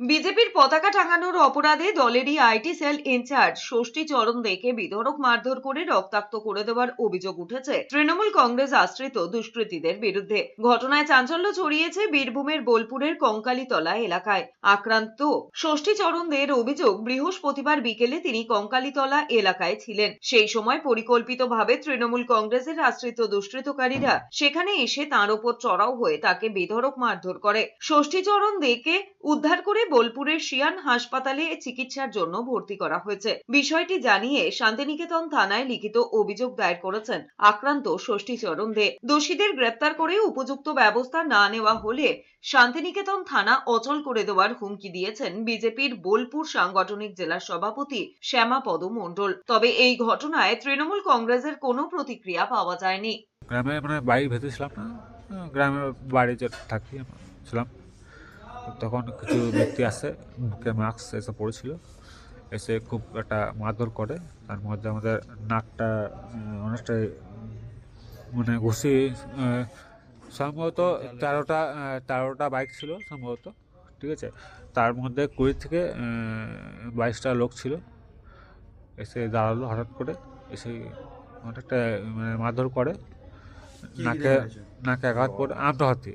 বিজেপির পতাকা টাঙানোর অপরাধে দলেরই আইটি সেল ইনচার্জ ষষ্ঠী চরণ দেকে বেধড়ক মারধর করে রক্তাক্ত করে দেওয়ার অভিযোগ উঠেছে তৃণমূল কংগ্রেস আশ্রিত দুষ্কৃতীদের বিরুদ্ধে। ঘটনায় চাঞ্চল্য ছড়িয়েছে বীরভূমের বোলপুরের কঙ্কালীতলা এলাকায়। আক্রান্ত ষষ্ঠী চরণ দের অভিযোগ, বৃহস্পতিবার বিকেলে তিনি কঙ্কালীতলা এলাকায় ছিলেন। সেই সময় পরিকল্পিতভাবে তৃণমূল কংগ্রেসের আশ্রিত দুষ্কৃতকারীরা সেখানে এসে তাঁর ওপর চড়াও হয়ে তাকে বেধড়ক মারধর করে। ষষ্ঠী চরণ দেকে উদ্ধার করে বোলপুরের শিয়ান হাসপাতালে চিকিৎসার জন্য ভর্তি করা হয়েছে। বিষয়টি জানিয়ে শান্তিনিকেতন থানায় লিখিত অভিযোগ দায়ের করেছেন আক্রান্ত ষষ্ঠীচরণ দে। দোষীদের গ্রেপ্তার করে উপযুক্ত ব্যবস্থা না নেওয়া হলে শান্তিনিকেতন থানা অচল করে দেওয়ার হুমকি দিয়েছেন বিজেপির বোলপুর সাংগঠনিক জেলা সভাপতি শ্যামাপদ মণ্ডল। তবে এই ঘটনায় তৃণমূল কংগ্রেসের কোনো প্রতিক্রিয়া পাওয়া যায়নি। গ্রামে বাড়ির ভেতরে ছিলাম না, গ্রামের বাড়িতে থাকি ছিলাম। তখন কিছু ব্যক্তি আসে, মুখে মাস্ক এসে পড়েছিল, এসে খুব একটা মারধর করে। তার মধ্যে আমাদের নাকটা অনেকটাই ঘুষি, সম্ভবত 13টা বাইক ছিল সম্ভবত, ঠিক আছে। তার মধ্যে 20 থেকে 22টা লোক ছিল, এসে দাঁড়ালো হঠাৎ করে, এসে অনেকটা মারধর করে। নাকে আঘাত পড়ে, আমটা হাতি।